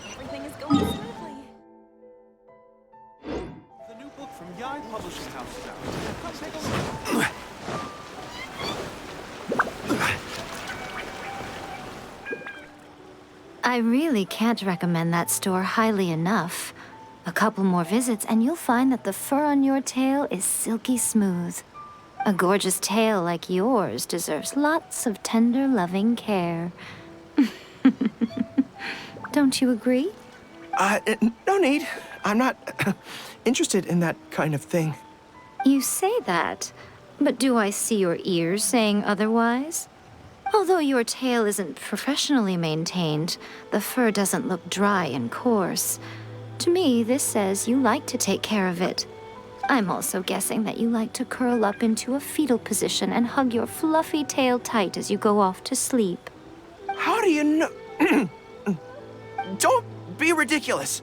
Everything is going smoothly. The new book from Yai Publishing House is out. Come take a look. I really can't recommend that store highly enough. A couple more visits and you'll find that the fur on your tail is silky smooth. A gorgeous tail like yours deserves lots of tender, loving care. Don't you agree? No need. I'm not interested in that kind of thing. You say that, but do I see your ears saying otherwise? Although your tail isn't professionally maintained, the fur doesn't look dry and coarse. To me, this says you like to take care of it. I'm also guessing that you like to curl up into a fetal position and hug your fluffy tail tight as you go off to sleep. How do you know? Don't be ridiculous.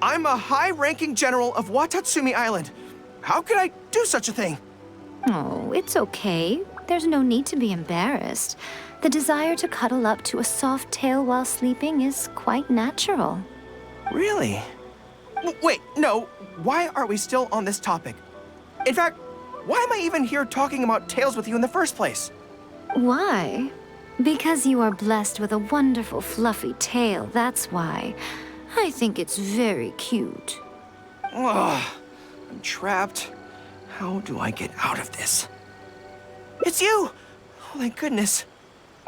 I'm a high-ranking general of Watatsumi Island. How could I do such a thing? Oh, it's okay. There's no need to be embarrassed. The desire to cuddle up to a soft tail while sleeping is quite natural. Really? Wait, no. Why are we still on this topic? In fact, why am I even here talking about tails with you in the first place? Why? Because you are blessed with a wonderful fluffy tail, that's why. I think it's very cute. Ugh, I'm trapped. How do I get out of this? It's you! Oh, thank goodness.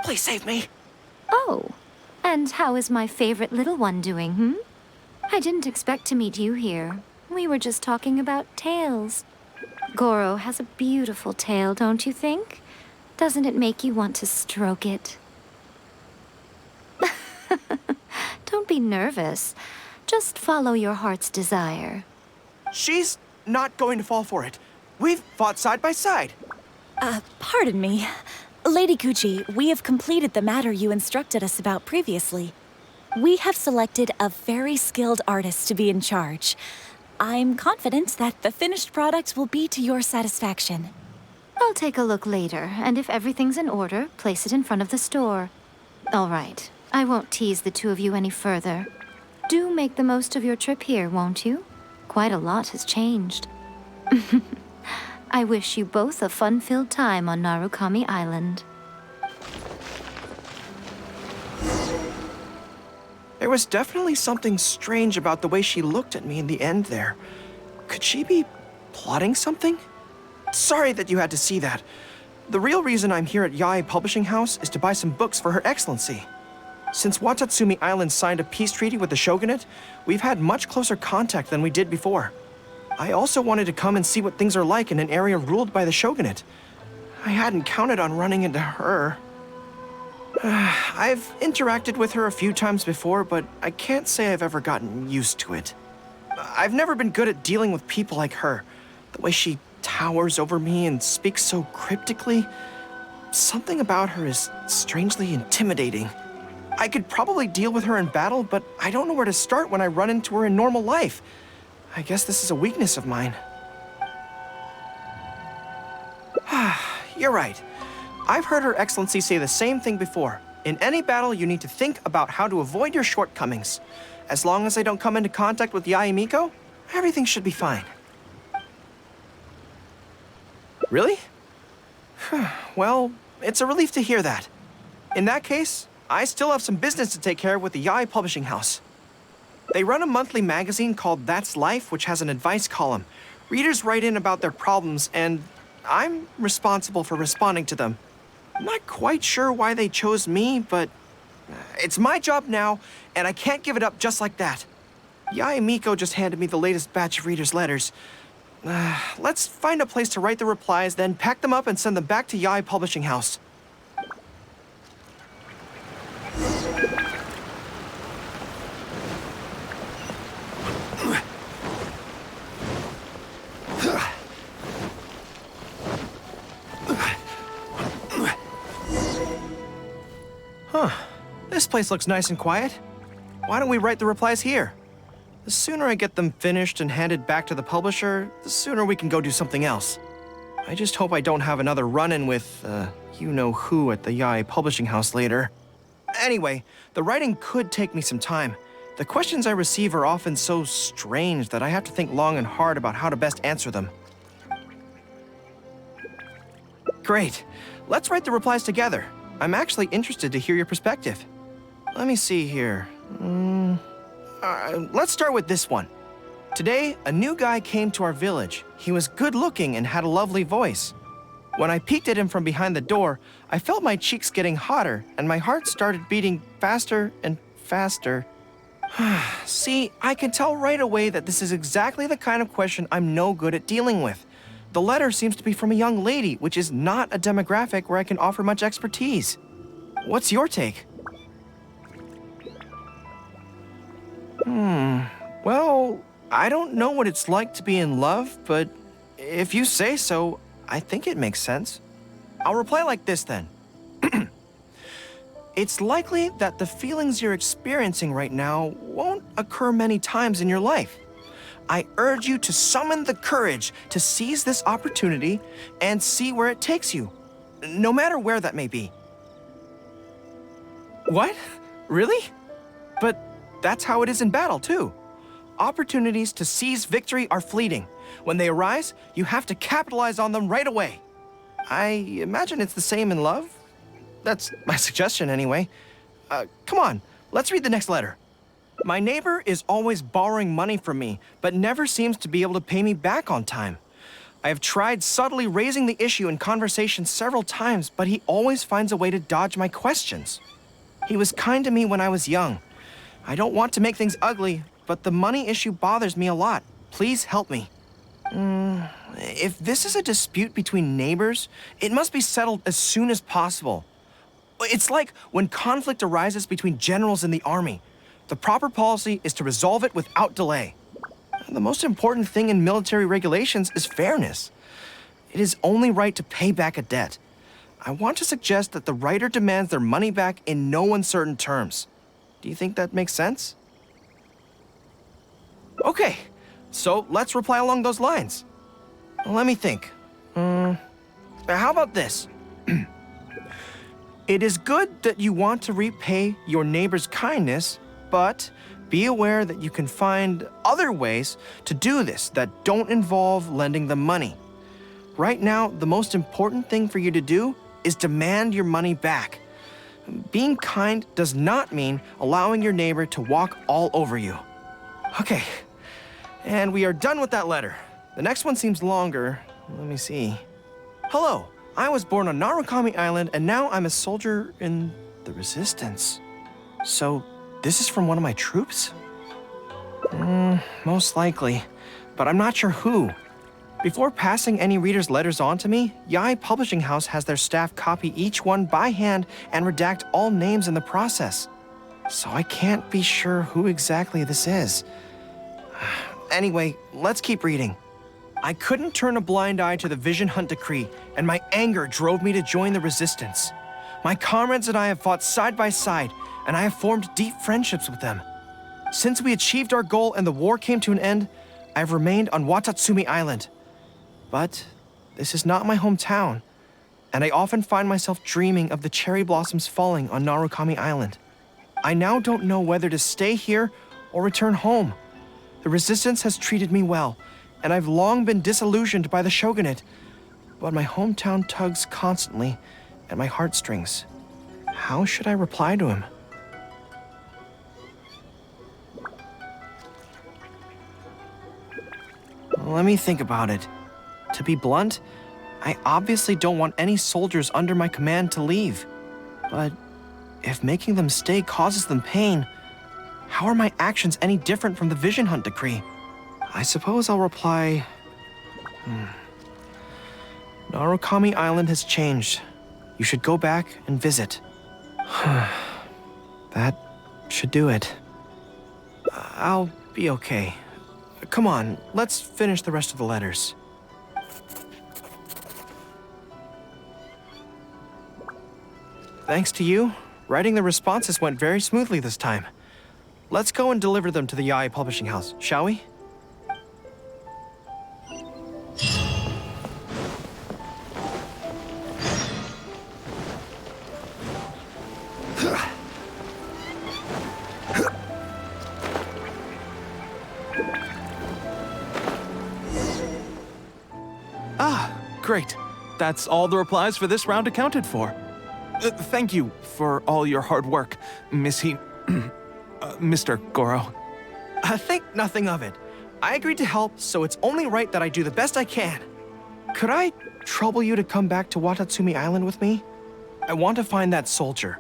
Please save me. Oh, and how is my favorite little one doing, I didn't expect to meet you here. We were just talking about tails. Gorou has a beautiful tail, don't you think? Doesn't it make you want to stroke it? Don't be nervous. Just follow your heart's desire. She's not going to fall for it. We've fought side by side. Pardon me. Lady Gucci, we have completed the matter you instructed us about previously. We have selected a very skilled artist to be in charge. I'm confident that the finished product will be to your satisfaction. I'll take a look later, and if everything's in order, place it in front of the store. All right, I won't tease the two of you any further. Do make the most of your trip here, won't you? Quite a lot has changed. I wish you both a fun-filled time on Narukami Island. There was definitely something strange about the way she looked at me in the end there. Could she be plotting something? Sorry that you had to see that. The real reason I'm here at Yai Publishing House is to buy some books for Her Excellency. Since Watatsumi Island signed a peace treaty with the shogunate, we've had much closer contact than we did before. I also wanted to come and see what things are like in an area ruled by the shogunate. I hadn't counted on running into her. I've interacted with her a few times before, but I can't say I've ever gotten used to it. I've never been good at dealing with people like her. The way she towers over me and speaks so cryptically. Something about her is strangely intimidating. I could probably deal with her in battle, but I don't know where to start when I run into her in normal life. I guess this is a weakness of mine. You're right. I've heard Her Excellency say the same thing before. In any battle, you need to think about how to avoid your shortcomings. As long as I don't come into contact with Yae Miko, everything should be fine. Really? Well, it's a relief to hear that. In that case, I still have some business to take care of with the Yai Publishing House. They run a monthly magazine called That's Life, which has an advice column. Readers write in about their problems, and I'm responsible for responding to them. I'm not quite sure why they chose me, but it's my job now, and I can't give it up just like that. Yae Miko just handed me the latest batch of readers' letters. Let's find a place to write the replies, then pack them up and send them back to Yai Publishing House. This place looks nice and quiet. Why don't we write the replies here? The sooner I get them finished and handed back to the publisher, the sooner we can go do something else. I just hope I don't have another run-in with, you-know-who at the Yae Publishing House later. Anyway, the writing could take me some time. The questions I receive are often so strange that I have to think long and hard about how to best answer them. Great. Let's write the replies together. I'm actually interested to hear your perspective. Let me see here. Let's start with this one. Today, a new guy came to our village. He was good-looking and had a lovely voice. When I peeked at him from behind the door, I felt my cheeks getting hotter, and my heart started beating faster and faster. See, I can tell right away that this is exactly the kind of question I'm no good at dealing with. The letter seems to be from a young lady, which is not a demographic where I can offer much expertise. What's your take? Well, I don't know what it's like to be in love, but if you say so, I think it makes sense. I'll reply like this then. It's likely that the feelings you're experiencing right now won't occur many times in your life. I urge you to summon the courage to seize this opportunity and see where it takes you, no matter where that may be. What? Really? But that's how it is in battle, too. Opportunities to seize victory are fleeting. When they arise, you have to capitalize on them right away. I imagine it's the same in love. That's my suggestion, anyway. Come on, let's read the next letter. My neighbor is always borrowing money from me, but never seems to be able to pay me back on time. I have tried subtly raising the issue in conversation several times, but he always finds a way to dodge my questions. He was kind to me when I was young. I don't want to make things ugly, but the money issue bothers me a lot. Please help me. If this is a dispute between neighbors, it must be settled as soon as possible. It's like when conflict arises between generals in the army. The proper policy is to resolve it without delay. The most important thing in military regulations is fairness. It is only right to pay back a debt. I want to suggest that the writer demands their money back in no uncertain terms. Do you think that makes sense? Okay, so let's reply along those lines. Let me think. How about this? It is good that you want to repay your neighbor's kindness, but be aware that you can find other ways to do this that don't involve lending them money. Right now, the most important thing for you to do is demand your money back. Being kind does not mean allowing your neighbor to walk all over you. Okay, and we are done with that letter. The next one seems longer. Let me see. Hello, I was born on Narukami Island, and now I'm a soldier in the Resistance. So, this is from one of my troops? Most likely, but I'm not sure who. Before passing any reader's letters on to me, Yae Publishing House has their staff copy each one by hand and redact all names in the process. So I can't be sure who exactly this is. Anyway, let's keep reading. I couldn't turn a blind eye to the Vision Hunt Decree, and my anger drove me to join the Resistance. My comrades and I have fought side by side, and I have formed deep friendships with them. Since we achieved our goal and the war came to an end, I have remained on Watatsumi Island. But this is not my hometown, and I often find myself dreaming of the cherry blossoms falling on Narukami Island. I now don't know whether to stay here or return home. The Resistance has treated me well, and I've long been disillusioned by the shogunate, but my hometown tugs constantly at my heartstrings. How should I reply to him? Let me think about it. To be blunt, I obviously don't want any soldiers under my command to leave. But if making them stay causes them pain, how are my actions any different from the Vision Hunt Decree? I suppose I'll reply... Narukami Island has changed. You should go back and visit. That should do it. I'll be okay. Come on, let's finish the rest of the letters. Thanks to you, Writing the responses went very smoothly this time. Let's go and deliver them to the Yae Publishing House, shall we? Ah, great. That's all the replies for this round accounted for. Thank you for all your hard work, Mr. Gorou. Think nothing of it. I agreed to help, so it's only right that I do the best I can. Could I trouble you to come back to Watatsumi Island with me? I want to find that soldier.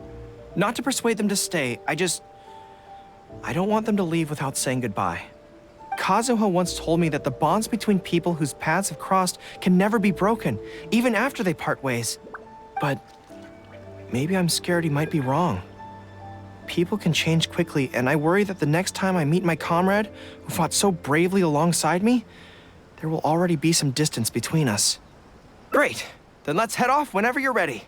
Not to persuade them to stay, I don't want them to leave without saying goodbye. Kazuha once told me that the bonds between people whose paths have crossed can never be broken, even after they part ways. But maybe I'm scared he might be wrong. People can change quickly, and I worry that the next time I meet my comrade, who fought so bravely alongside me, there will already be some distance between us. Great, then let's head off whenever you're ready.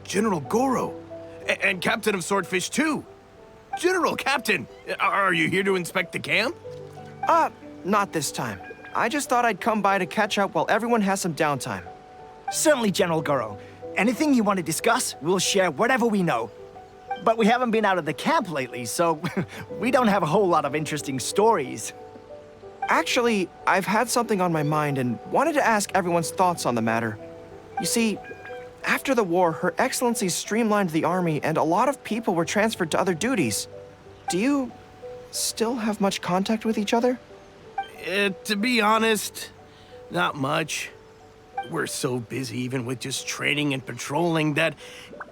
General Gorou, and Captain of Swordfish too. General Captain, are you here to inspect the camp? Not this time. I just thought I'd come by to catch up while everyone has some downtime. Certainly, General Gorou. Anything you want to discuss, we'll share whatever we know. But we haven't been out of the camp lately, so we don't have a whole lot of interesting stories. Actually, I've had something on my mind and wanted to ask everyone's thoughts on the matter. You see, after the war, Her Excellency streamlined the army and a lot of people were transferred to other duties. Do you still have much contact with each other? To be honest, not much. We're so busy even with just training and patrolling that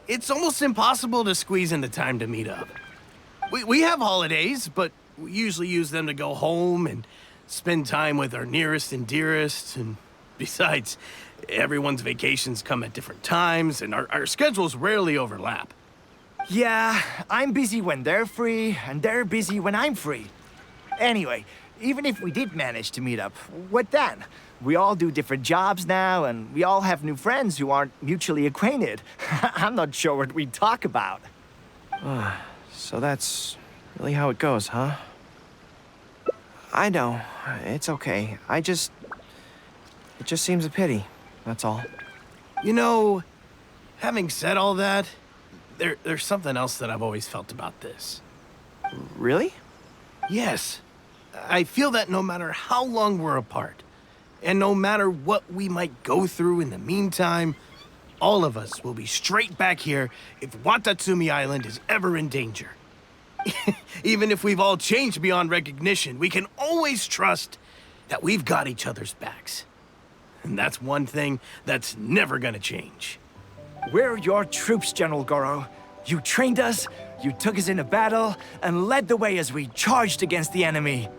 it's almost impossible to squeeze in the time to meet up. We have holidays, but we usually use them to go home and spend time with our nearest and dearest, and besides, everyone's vacations come at different times, and our schedules rarely overlap. Yeah, I'm busy when they're free, and they're busy when I'm free. Anyway, even if we did manage to meet up, what then? We all do different jobs now, and we all have new friends who aren't mutually acquainted. I'm not sure what we'd talk about. So that's really how it goes, huh? I know. It's okay. It just seems a pity. That's all. You know, having said all that, there's something else that I've always felt about this. Really? Yes. I feel that no matter how long we're apart, and no matter what we might go through in the meantime, all of us will be straight back here if Watatsumi Island is ever in danger. Even if we've all changed beyond recognition, we can always trust that we've got each other's backs. And that's one thing that's never gonna change. We're your troops, General Gorou. You trained us, you took us into battle, and led the way as we charged against the enemy.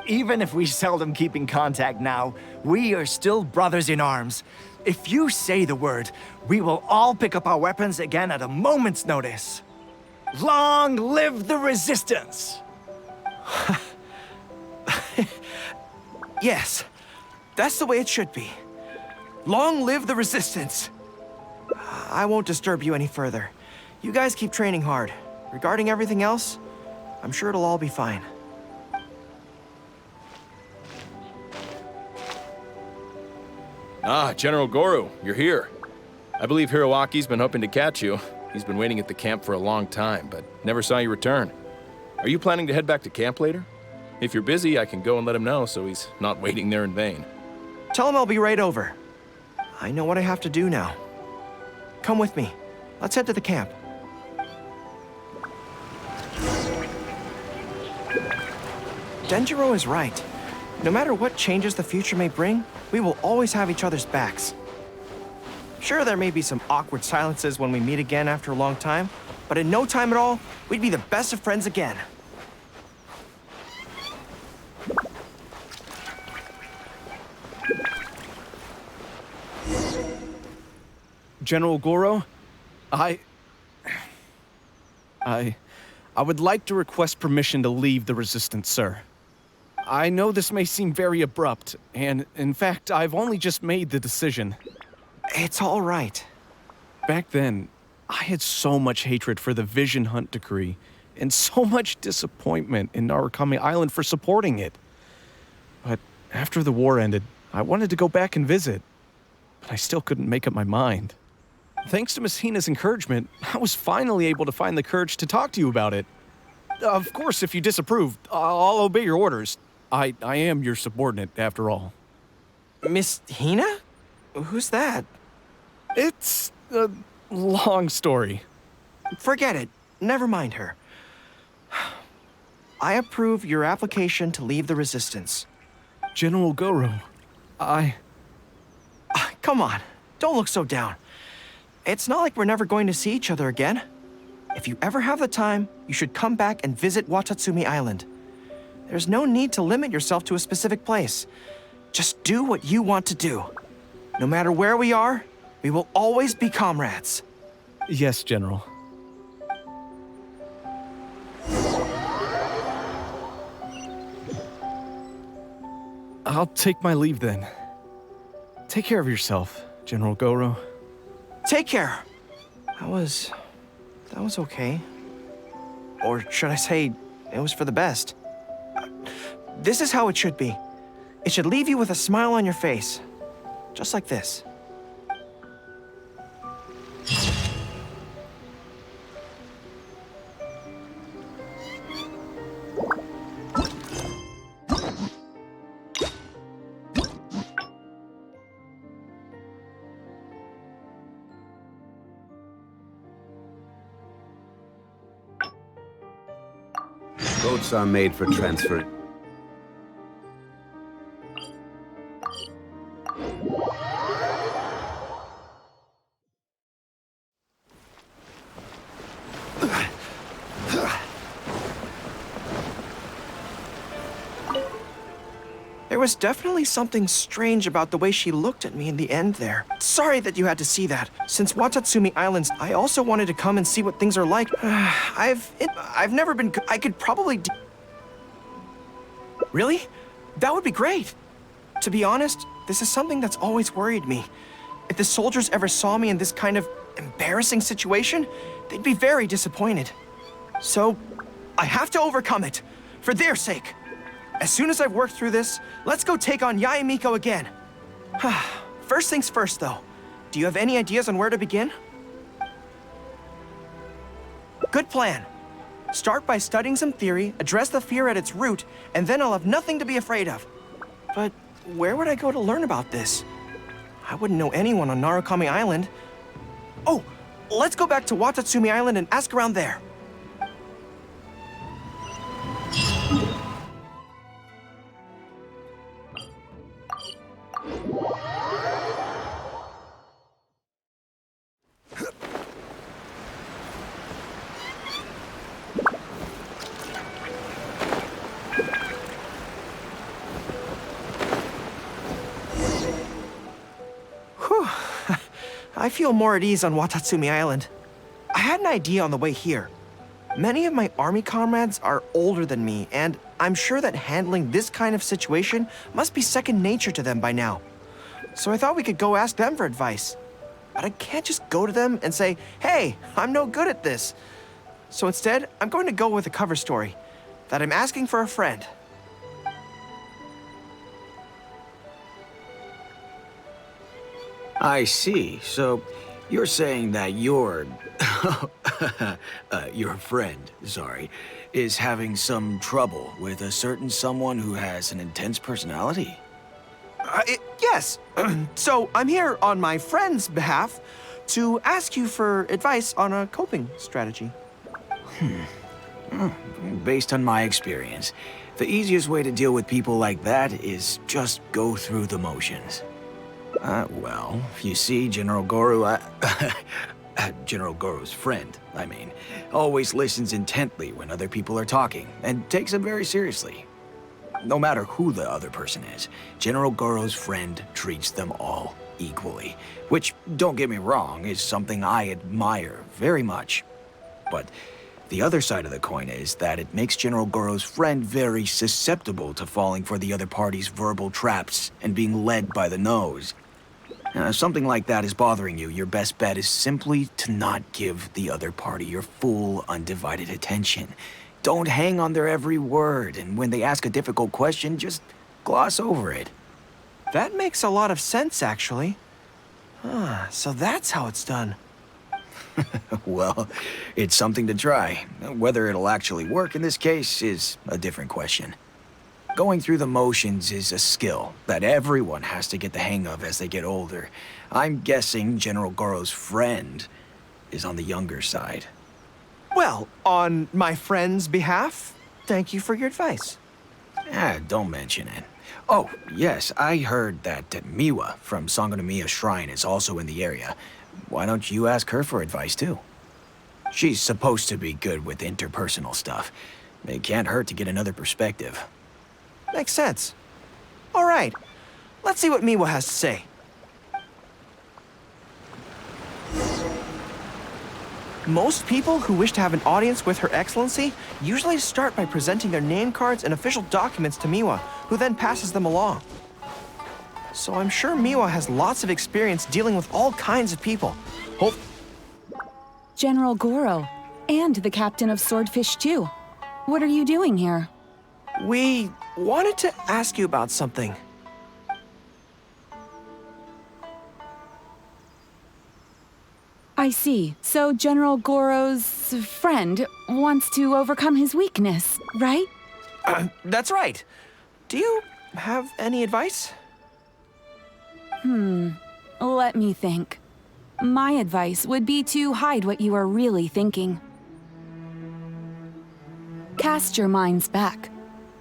Even if we seldom keep in contact now, we are still brothers in arms. If you say the word, we will all pick up our weapons again at a moment's notice. Long live the resistance! Yes, that's the way it should be. Long live the resistance! I won't disturb you any further. You guys keep training hard. Regarding everything else, I'm sure it'll all be fine. Ah, General Gorou, you're here. I believe Hiroaki's been hoping to catch you. He's been waiting at the camp for a long time, but never saw you return. Are you planning to head back to camp later? If you're busy, I can go and let him know so he's not waiting there in vain. Tell him I'll be right over. I know what I have to do now. come with me. Let's head to the camp. Denjiro is right. No matter what changes the future may bring, we will always have each other's backs. Sure, there may be some awkward silences when we meet again after a long time, but in no time at all, we'd be the best of friends again. General Gorou, I would like to request permission to leave the Resistance, sir. I know this may seem very abrupt, and in fact, I've only just made the decision. It's all right. Back then, I had so much hatred for the Vision Hunt decree, and so much disappointment in Narukami Island for supporting it. But after the war ended, I wanted to go back and visit, but I still couldn't make up my mind. Thanks to Miss Hina's encouragement, I was finally able to find the courage to talk to you about it. Of course, if you disapprove, I'll obey your orders. I am your subordinate, after all. Miss Hina? Who's that? It's a long story. Forget it. Never mind her. I approve your application to leave the Resistance. General Gorou, Come on, don't look so down. It's not like we're never going to see each other again. If you ever have the time, you should come back and visit Watatsumi Island. There's no need to limit yourself to a specific place. Just do what you want to do. No matter where we are, we will always be comrades. Yes, General. I'll take my leave then. Take care of yourself, General Gorou. Take care. That was okay. Or should I say, it was for the best. This is how it should be. It should leave you with a smile on your face. Just like this. Boats are made for transfer. There was definitely something strange about the way she looked at me in the end there. Sorry that you had to see that. Since Watatsumi Islands, I also wanted to come and see what things are like. I've never been. I could probably. Really? That would be great. To be honest, this is something that's always worried me. If the soldiers ever saw me in this kind of embarrassing situation, they'd be very disappointed. So, I have to overcome it, for their sake. As soon as I've worked through this, let's go take on Yae Miko again. First things first, though. Do you have any ideas on where to begin? Good plan. Start by studying some theory, address the fear at its root, and then I'll have nothing to be afraid of. But where would I go to learn about this? I wouldn't know anyone on Narukami Island. Oh, let's go back to Watatsumi Island and ask around there. I feel more at ease on Watatsumi Island. I had an idea on the way here. Many of my army comrades are older than me, and I'm sure that handling this kind of situation must be second nature to them by now. So I thought we could go ask them for advice. But I can't just go to them and say, hey, I'm no good at this. So instead, I'm going to go with a cover story, that I'm asking for a friend. I see. So you're saying that your friend, is having some trouble with a certain someone who has an intense personality? Yes. So I'm here on my friend's behalf, to ask you for advice on a coping strategy. Based on my experience, the easiest way to deal with people like that is just go through the motions. Well, you see, General Gorou, General Gorou's friend, I mean, always listens intently when other people are talking, and takes them very seriously. No matter who the other person is, General Gorou's friend treats them all equally, which, don't get me wrong, is something I admire very much. But the other side of the coin is that it makes General Gorou's friend very susceptible to falling for the other party's verbal traps and being led by the nose. If something like that is bothering you, your best bet is simply to not give the other party your full, undivided attention. Don't hang on their every word, and when they ask a difficult question, just gloss over it. That makes a lot of sense, actually. So that's how it's done. Well, it's something to try. Whether it'll actually work in this case is a different question. Going through the motions is a skill that everyone has to get the hang of as they get older. I'm guessing General Gorou's friend is on the younger side. Well, on my friend's behalf, thank you for your advice. Don't mention it. Oh, yes, I heard that Miwa from Sangonomiya Shrine is also in the area. Why don't you ask her for advice, too? She's supposed to be good with interpersonal stuff. It can't hurt to get another perspective. Makes sense. All right, let's see what Miwa has to say. Most people who wish to have an audience with Her Excellency usually start by presenting their name cards and official documents to Miwa, who then passes them along. So I'm sure Miwa has lots of experience dealing with all kinds of people. General Gorou, and the captain of Swordfish too. What are you doing here? We wanted to ask you about something. I see. So General Gorou's friend wants to overcome his weakness, right? That's right. Do you have any advice? Let me think. My advice would be to hide what you are really thinking. Cast your minds back.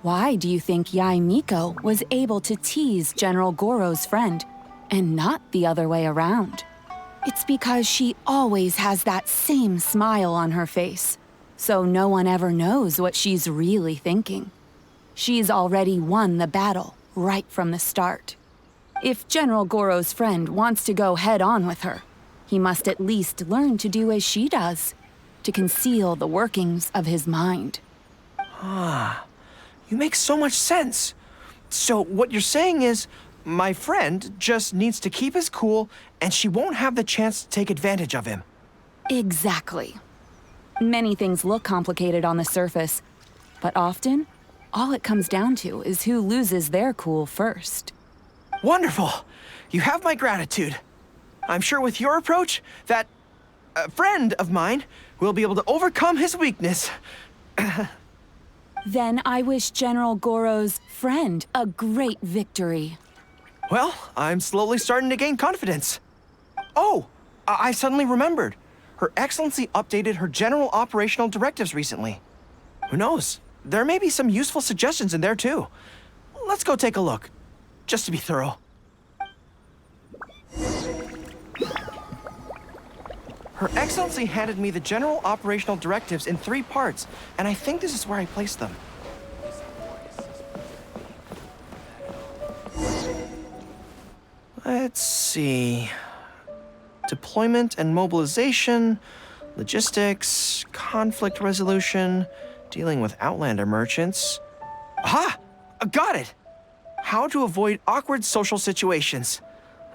Why do you think Yae Miko was able to tease General Gorou's friend, and not the other way around? It's because she always has that same smile on her face, so no one ever knows what she's really thinking. She's already won the battle right from the start. If General Gorou's friend wants to go head-on with her, he must at least learn to do as she does, to conceal the workings of his mind. You make so much sense. So what you're saying is, my friend just needs to keep his cool, and she won't have the chance to take advantage of him. Exactly. Many things look complicated on the surface, but often, all it comes down to is who loses their cool first. Wonderful. You have my gratitude. I'm sure with your approach, that friend of mine will be able to overcome his weakness. Then I wish General Gorou's friend a great victory. Well, I'm slowly starting to gain confidence. Oh, I suddenly remembered. Her Excellency updated her general operational directives recently. Who knows? There may be some useful suggestions in there too. Let's go take a look, just to be thorough. Her Excellency handed me the general operational directives in 3 parts, and I think this is where I placed them. Let's see. Deployment and mobilization, logistics, conflict resolution, dealing with Outlander merchants. Aha! Got it! How to avoid awkward social situations.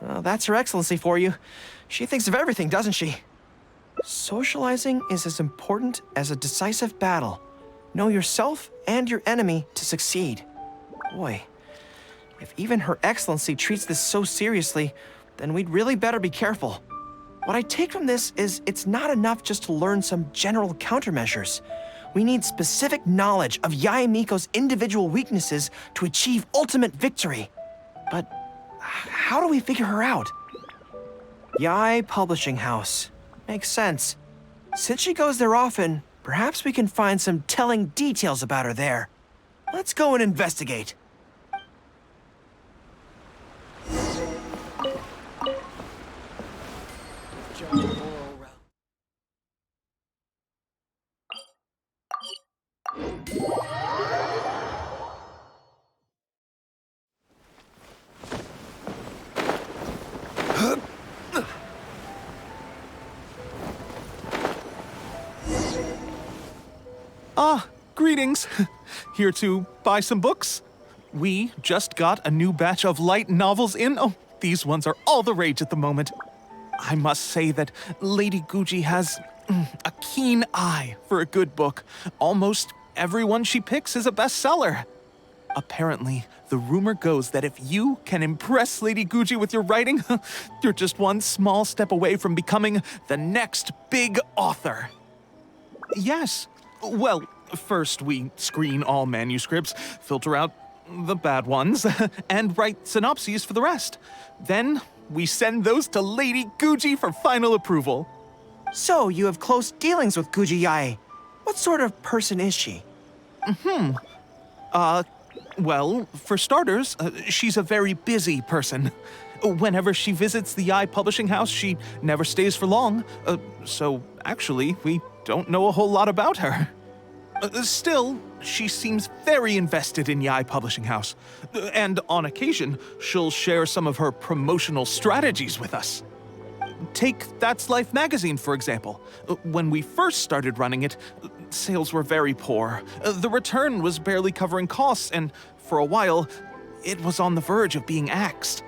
That's Her Excellency for you. She thinks of everything, doesn't she? Socializing is as important as a decisive battle. Know yourself and your enemy to succeed. Boy, if even Her Excellency treats this so seriously, then we'd really better be careful. What I take from this is it's not enough just to learn some general countermeasures. We need specific knowledge of Yae Miko's individual weaknesses to achieve ultimate victory. But how do we figure her out? Yai Publishing House. Makes sense. Since she goes there often, perhaps we can find some telling details about her there. Let's go and investigate. Ah, greetings. Here to buy some books? We just got a new batch of light novels in. Oh, these ones are all the rage at the moment. I must say that Lady Guji has a keen eye for a good book. Almost everyone she picks is a bestseller. Apparently, the rumor goes that if you can impress Lady Guji with your writing, you're just one small step away from becoming the next big author. Yes. Well, first we screen all manuscripts, filter out the bad ones, and write synopses for the rest. Then we send those to Lady Guji for final approval. So, you have close dealings with Guji Yai. What sort of person is she? Well, for starters, she's a very busy person. Whenever she visits the Yai Publishing House, she never stays for long. So, actually, we don't know a whole lot about her. Still, she seems very invested in Yai Publishing House. And on occasion, she'll share some of her promotional strategies with us. Take That's Life magazine, for example. When we first started running it, sales were very poor. The return was barely covering costs, and for a while, it was on the verge of being axed.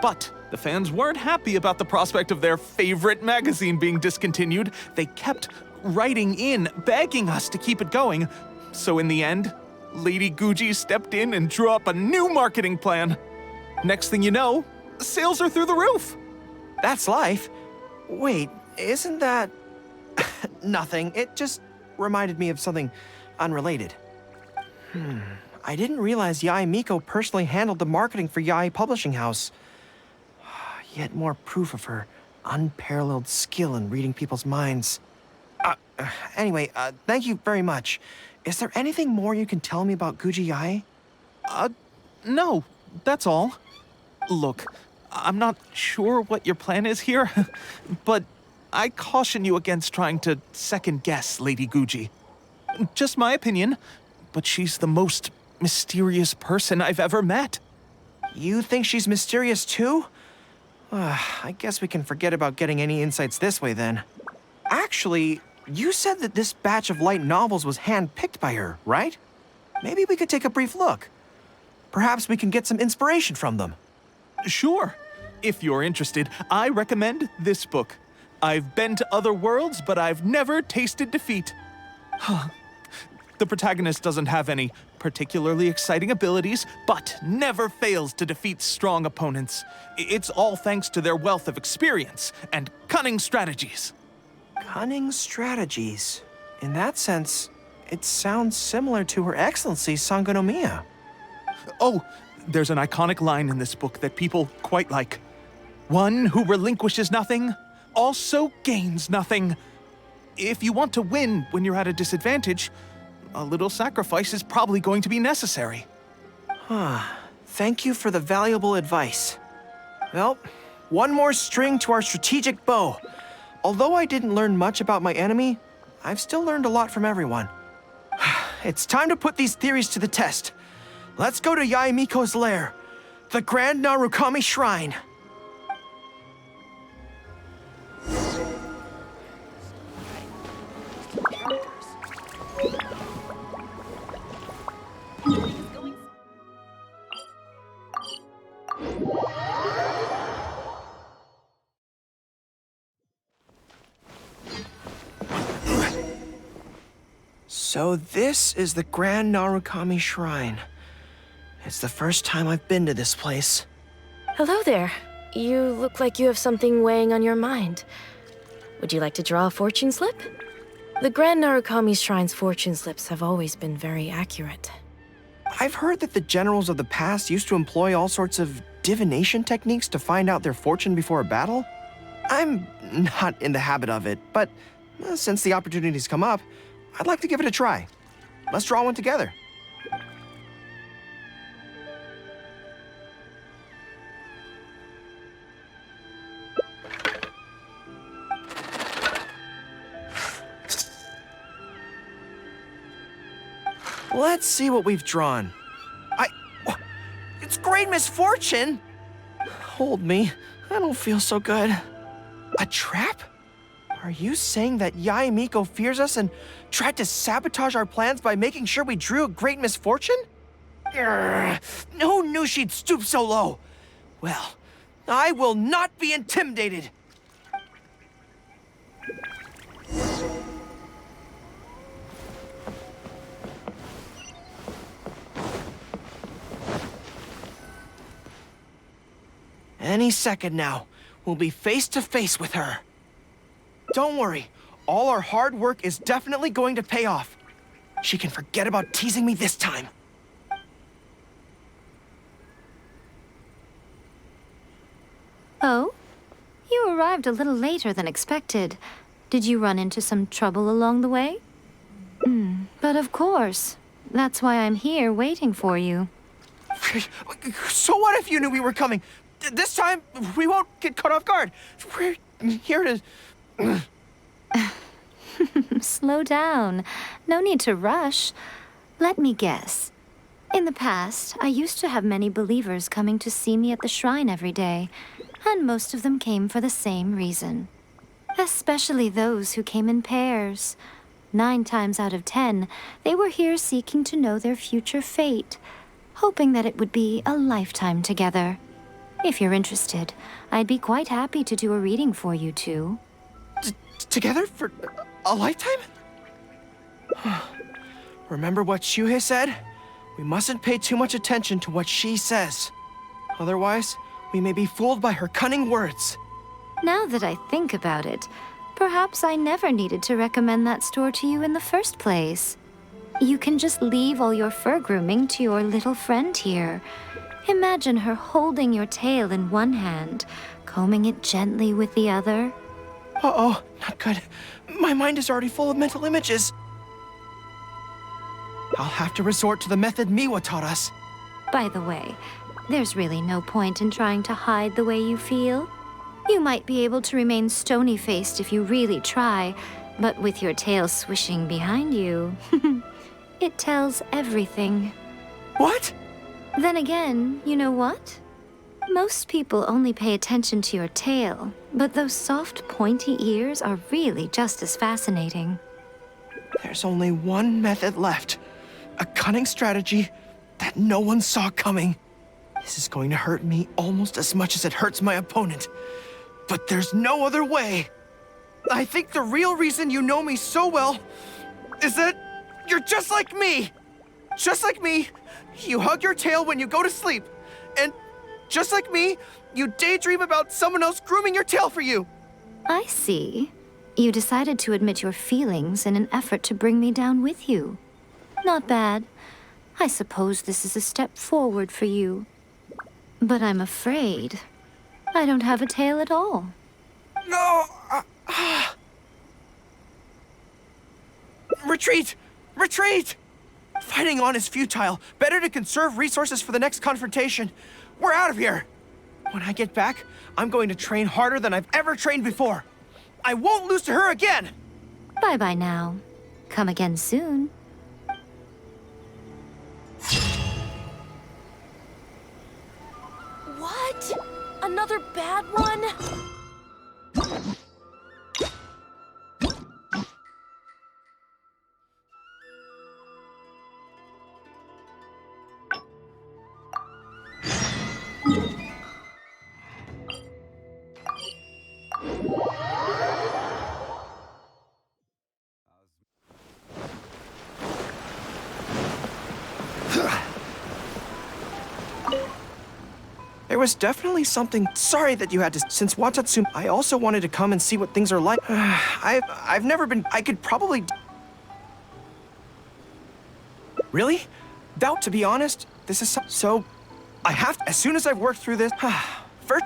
But the fans weren't happy about the prospect of their favorite magazine being discontinued. They kept writing in, begging us to keep it going. So in the end, Lady Guji stepped in and drew up a new marketing plan. Next thing you know, sales are through the roof. That's Life? Wait, isn't that... Nothing. It just reminded me of something unrelated. I didn't realize Yai Miko personally handled the marketing for Yai Publishing House. Yet more proof of her unparalleled skill in reading people's minds. Anyway, thank you very much. Is there anything more you can tell me about Guji Yai? No, that's all. Look, I'm not sure what your plan is here, but I caution you against trying to second-guess Lady Guji. Just my opinion, but she's the most mysterious person I've ever met. You think she's mysterious too? I guess we can forget about getting any insights this way then. Actually, you said that this batch of light novels was hand-picked by her, right? Maybe we could take a brief look. Perhaps we can get some inspiration from them. Sure. If you're interested, I recommend this book. I've been to other worlds, but I've never tasted defeat. The protagonist doesn't have any particularly exciting abilities, but never fails to defeat strong opponents. It's all thanks to their wealth of experience and cunning strategies. Cunning strategies. In that sense, it sounds similar to Her Excellency Sangonomiya. Oh, there's an iconic line in this book that people quite like. One who relinquishes nothing also gains nothing. If you want to win when you're at a disadvantage, a little sacrifice is probably going to be necessary. Thank you for the valuable advice. Well, one more string to our strategic bow. Although I didn't learn much about my enemy, I've still learned a lot from everyone. It's time to put these theories to the test. Let's go to Yai Miko's lair, the Grand Narukami Shrine. So this is the Grand Narukami Shrine. It's the first time I've been to this place. Hello there. You look like you have something weighing on your mind. Would you like to draw a fortune slip? The Grand Narukami Shrine's fortune slips have always been very accurate. I've heard that the generals of the past used to employ all sorts of divination techniques to find out their fortune before a battle. I'm not in the habit of it, but since the opportunity's come up, I'd like to give it a try. Let's draw one together. Let's see what we've drawn. It's great misfortune! Hold me. I don't feel so good. A trap? Are you saying that Yae Miko fears us and tried to sabotage our plans by making sure we drew a great misfortune? Who knew she'd stoop so low? Well, I will not be intimidated. Any second now, we'll be face to face with her. Don't worry, all our hard work is definitely going to pay off. She can forget about teasing me this time. Oh? You arrived a little later than expected. Did you run into some trouble along the way? But of course. That's why I'm here waiting for you. So what if you knew we were coming? This time, we won't get caught off guard. We're here to... Slow down. No need to rush. Let me guess. In the past, I used to have many believers coming to see me at the shrine every day, and most of them came for the same reason. Especially those who came in pairs. 9 times out of 10, they were here seeking to know their future fate, hoping that it would be a lifetime together. If you're interested, I'd be quite happy to do a reading for you two. Together for a lifetime? Remember what Shuhei said? We mustn't pay too much attention to what she says. Otherwise, we may be fooled by her cunning words. Now that I think about it, perhaps I never needed to recommend that store to you in the first place. You can just leave all your fur grooming to your little friend here. Imagine her holding your tail in one hand, combing it gently with the other. Uh-oh, not good. My mind is already full of mental images. I'll have to resort to the method Miwa taught us. By the way, there's really no point in trying to hide the way you feel. You might be able to remain stony-faced if you really try, but with your tail swishing behind you, it tells everything. What? Then again, you know what? Most people only pay attention to your tail, but those soft, pointy ears are really just as fascinating. There's only one method left. A cunning strategy that no one saw coming. This is going to hurt me almost as much as it hurts my opponent. But there's no other way. I think the real reason you know me so well is that you're just like me. Just like me, you hug your tail when you go to sleep. And just like me, you daydream about someone else grooming your tail for you. I see. You decided to admit your feelings in an effort to bring me down with you. Not bad. I suppose this is a step forward for you. But I'm afraid I don't have a tail at all. No! Retreat! Retreat! Fighting on is futile. Better to conserve resources for the next confrontation. We're out of here! When I get back, I'm going to train harder than I've ever trained before. I won't lose to her again! Bye-bye now. Come again soon. What? Another bad one? There was definitely something. Sorry that you had to. Since Watatsu, I also wanted to come and see what things are like. I've never been. I could probably. Really? Doubt. To be honest, this is so. I have. As soon as I've worked through this. First.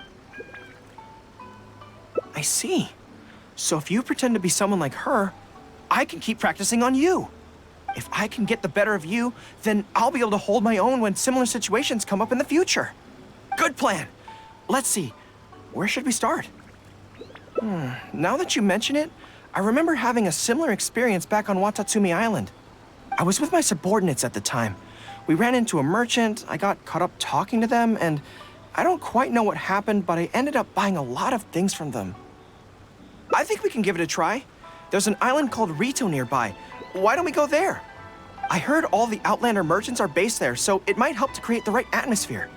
I see. So if you pretend to be someone like her, I can keep practicing on you. If I can get the better of you, then I'll be able to hold my own when similar situations come up in the future. Good plan. Let's see. Where should we start? Now that you mention it, I remember having a similar experience back on Watatsumi Island. I was with my subordinates at the time. We ran into a merchant, I got caught up talking to them, and I don't quite know what happened, but I ended up buying a lot of things from them. I think we can give it a try. There's an island called Rito nearby. Why don't we go there? I heard all the Outlander merchants are based there, so it might help to create the right atmosphere.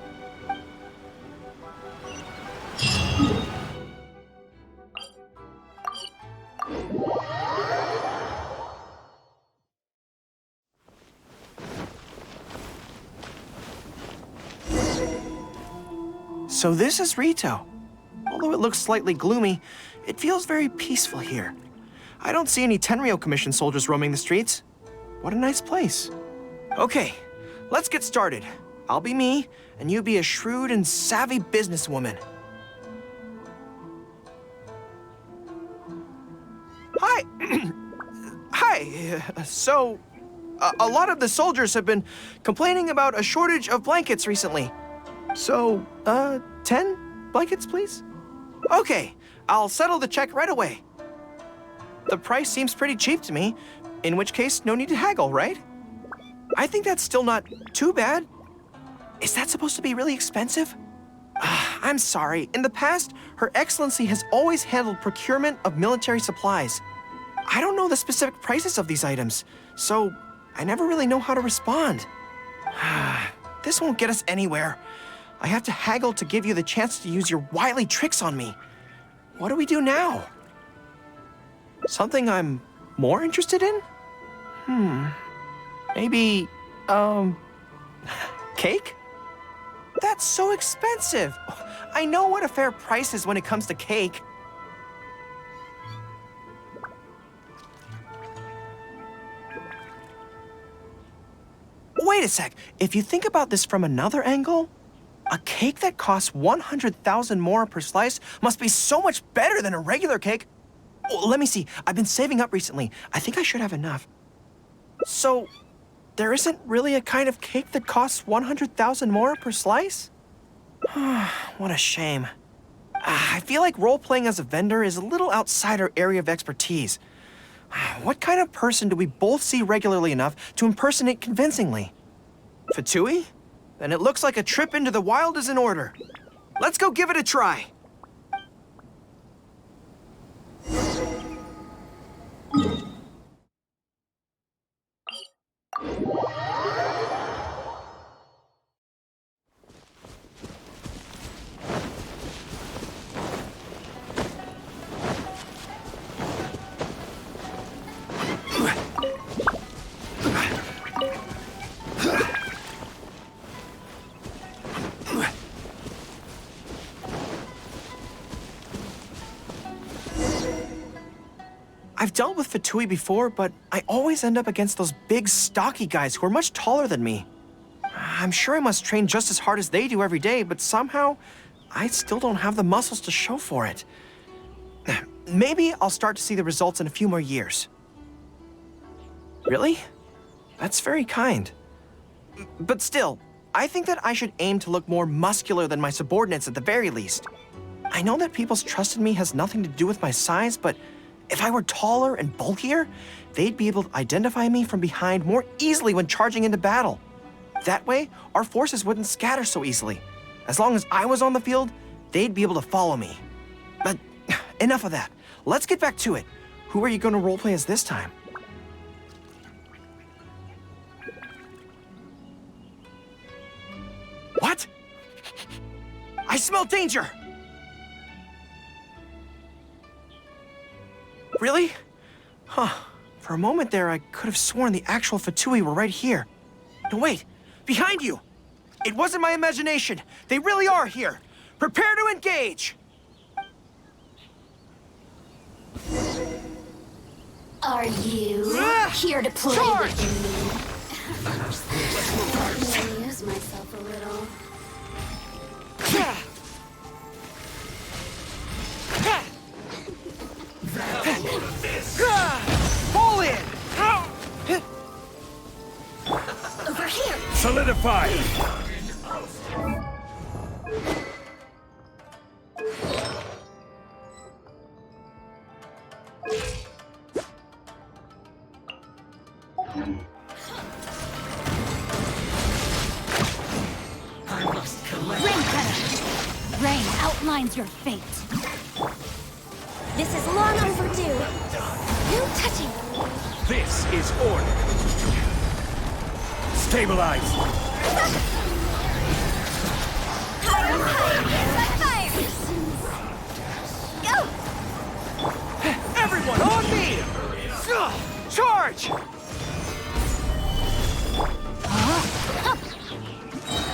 So this is Rito. Although it looks slightly gloomy, it feels very peaceful here. I don't see any Tenryou Commission soldiers roaming the streets. What a nice place. Okay, let's get started. I'll be me, and you be a shrewd and savvy businesswoman. Hi. Hi. So, a lot of the soldiers have been complaining about a shortage of blankets recently. So, 10 blankets, please? Okay, I'll settle the check right away. The price seems pretty cheap to me, in which case, no need to haggle, right? I think that's still not too bad. Is that supposed to be really expensive? I'm sorry. In the past, Her Excellency has always handled procurement of military supplies. I don't know the specific prices of these items, so I never really know how to respond. This won't get us anywhere. I have to haggle to give you the chance to use your wily tricks on me. What do we do now? Something I'm more interested in? Maybe, cake? That's so expensive. I know what a fair price is when it comes to cake. Wait a sec. If you think about this from another angle, a cake that costs 100,000 more per slice must be so much better than a regular cake. Oh, let me see. I've been saving up recently. I think I should have enough. So, there isn't really a kind of cake that costs 100,000 more per slice? What a shame. I feel like role-playing as a vendor is a little outside our area of expertise. What kind of person do we both see regularly enough to impersonate convincingly? Fatui? Then it looks like a trip into the wild is in order. Let's go give it a try. I've dealt with Fatui before, but I always end up against those big, stocky guys who are much taller than me. I'm sure I must train just as hard as they do every day, but somehow, I still don't have the muscles to show for it. Maybe I'll start to see the results in a few more years. Really? That's very kind. But still, I think that I should aim to look more muscular than my subordinates at the very least. I know that people's trust in me has nothing to do with my size, but if I were taller and bulkier, they'd be able to identify me from behind more easily when charging into battle. That way, our forces wouldn't scatter so easily. As long as I was on the field, they'd be able to follow me. But enough of that. Let's get back to it. Who are you going to roleplay as this time? What? I smell danger! Really? Huh. For a moment there, I could have sworn the actual Fatui were right here. No, wait. Behind you! It wasn't my imagination. They really are here. Prepare to engage! Are you here to play with me? I'm gonna use myself a little. fire! Rain outlines your fate. This is long overdue. No touching. This is order. Stabilize. Higher, higher, fire! Go! Everyone on me! Charge!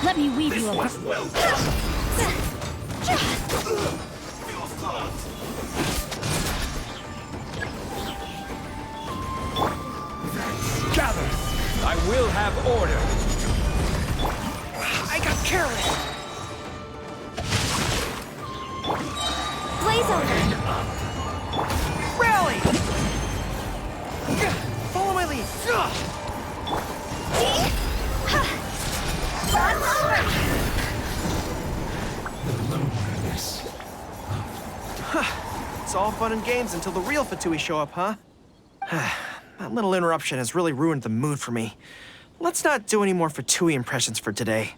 Let me weave you a... Gather! I will have order. I got careless. Blaze over! Rally! Follow my lead. It's all fun and games until the real Fatui show up, huh? That little interruption has really ruined the mood for me. Let's not do any more Fatui impressions for today.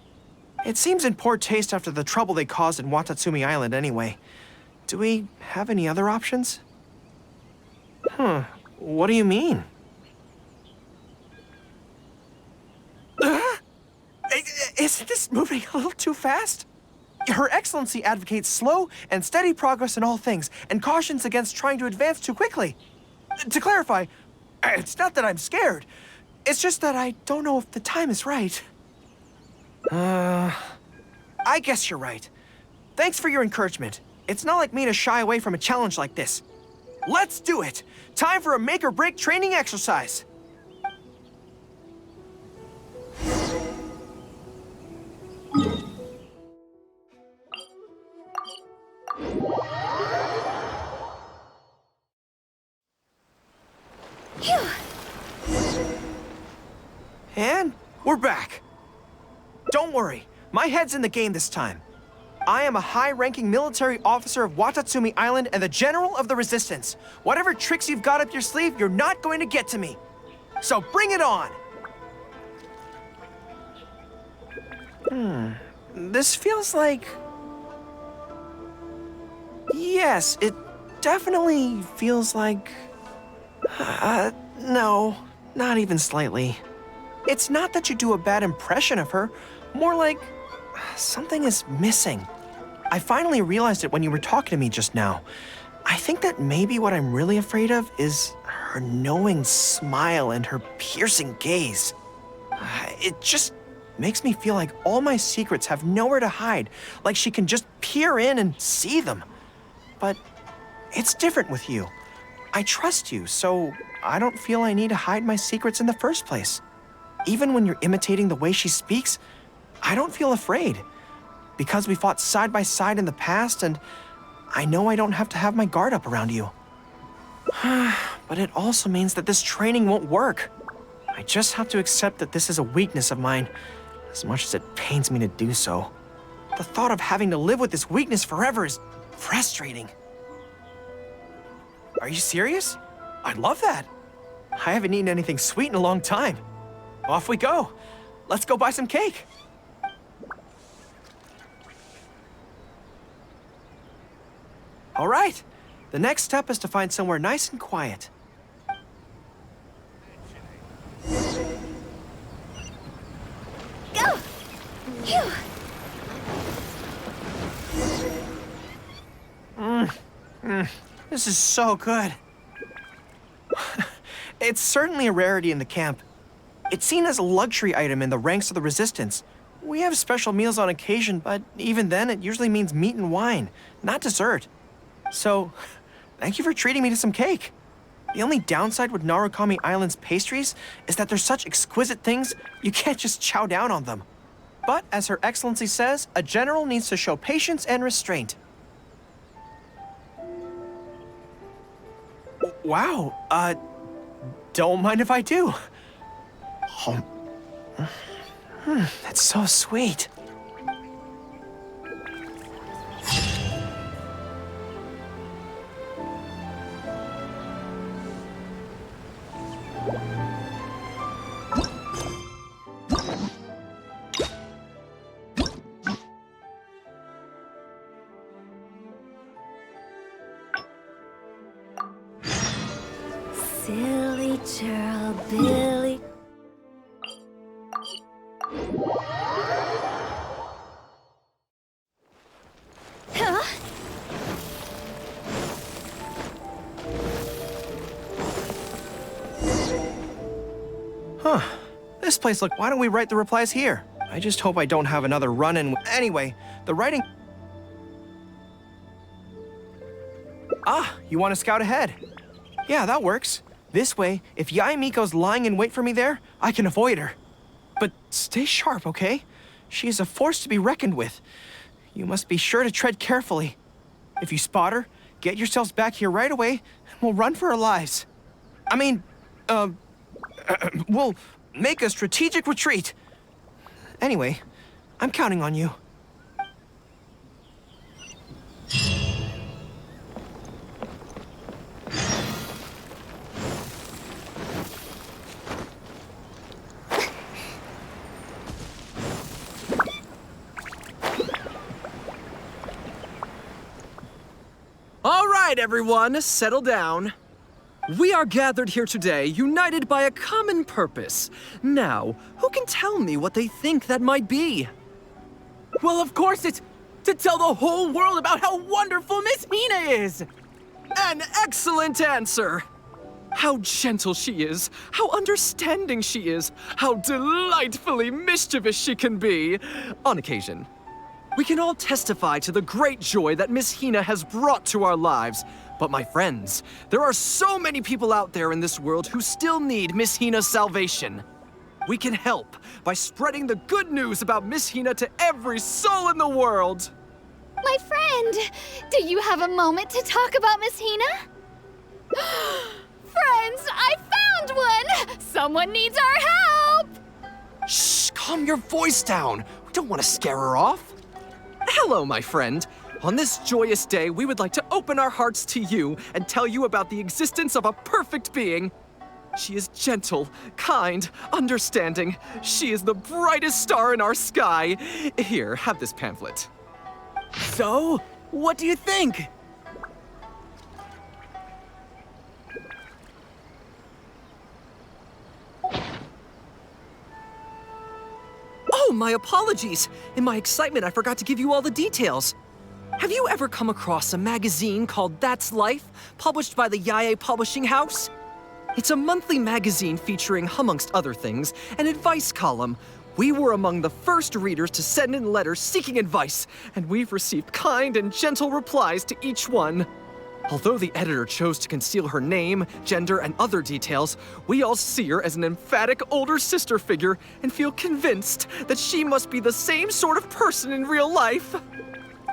It seems in poor taste after the trouble they caused in Watatsumi Island anyway. Do we have any other options? What do you mean? Isn't this moving a little too fast? Her Excellency advocates slow and steady progress in all things and cautions against trying to advance too quickly. To clarify, it's not that I'm scared. It's just that I don't know if the time is right. I guess you're right. Thanks for your encouragement. It's not like me to shy away from a challenge like this. Let's do it! Time for a make-or-break training exercise! And we're back. Don't worry, my head's in the game this time. I am a high-ranking military officer of Watatsumi Island and the General of the Resistance. Whatever tricks you've got up your sleeve, you're not going to get to me. So bring it on! This feels like... Yes, it definitely feels like... no, not even slightly. It's not that you do a bad impression of her, more like something is missing. I finally realized it when you were talking to me just now. I think that maybe what I'm really afraid of is her knowing smile and her piercing gaze. It just makes me feel like all my secrets have nowhere to hide, like she can just peer in and see them. But it's different with you. I trust you, so I don't feel I need to hide my secrets in the first place. Even when you're imitating the way she speaks, I don't feel afraid. Because we fought side by side in the past, and I know I don't have to have my guard up around you. But it also means that this training won't work. I just have to accept that this is a weakness of mine, as much as it pains me to do so. The thought of having to live with this weakness forever is frustrating. Are you serious? I'd love that. I haven't eaten anything sweet in a long time. Off we go. Let's go buy some cake. All right. The next step is to find somewhere nice and quiet. Go! Phew! This is so good. It's certainly a rarity in the camp. It's seen as a luxury item in the ranks of the Resistance. We have special meals on occasion, but even then it usually means meat and wine, not dessert. So, thank you for treating me to some cake. The only downside with Narukami Island's pastries is that they're such exquisite things, you can't just chow down on them. But as Her Excellency says, a general needs to show patience and restraint. Wow, don't mind if I do. That's so sweet. Silly churl, Billy. Huh? Huh. This place why don't we write the replies here? I just hope I don't have another run-in. Anyway, the writing... Ah, you want to scout ahead? Yeah, that works. This way, if Yae Miko's lying in wait for me there, I can avoid her. But stay sharp, okay? She is a force to be reckoned with. You must be sure to tread carefully. If you spot her, get yourselves back here right away, and we'll run for our lives. I mean, we'll make a strategic retreat. Anyway, I'm counting on you. All right, everyone, settle down. We are gathered here today, united by a common purpose. Now, who can tell me what they think that might be? Well, of course it's to tell the whole world about how wonderful Miss Hina is! An excellent answer! How gentle she is, how understanding she is, how delightfully mischievous she can be, on occasion. We can all testify to the great joy that Miss Hina has brought to our lives. But my friends, there are so many people out there in this world who still need Miss Hina's salvation. We can help by spreading the good news about Miss Hina to every soul in the world. My friend, do you have a moment to talk about Miss Hina? Friends, I found one! Someone needs our help! Shh, calm your voice down. We don't want to scare her off. Hello, my friend. On this joyous day, we would like to open our hearts to you and tell you about the existence of a perfect being. She is gentle, kind, understanding. She is the brightest star in our sky. Here, have this pamphlet. So, what do you think? Oh, my apologies. In my excitement, I forgot to give you all the details. Have you ever come across a magazine called That's Life, published by the Yae Publishing House? It's a monthly magazine featuring, amongst other things, an advice column. We were among the first readers to send in letters seeking advice, and we've received kind and gentle replies to each one. Although the editor chose to conceal her name, gender, and other details, we all see her as an emphatic older sister figure and feel convinced that she must be the same sort of person in real life.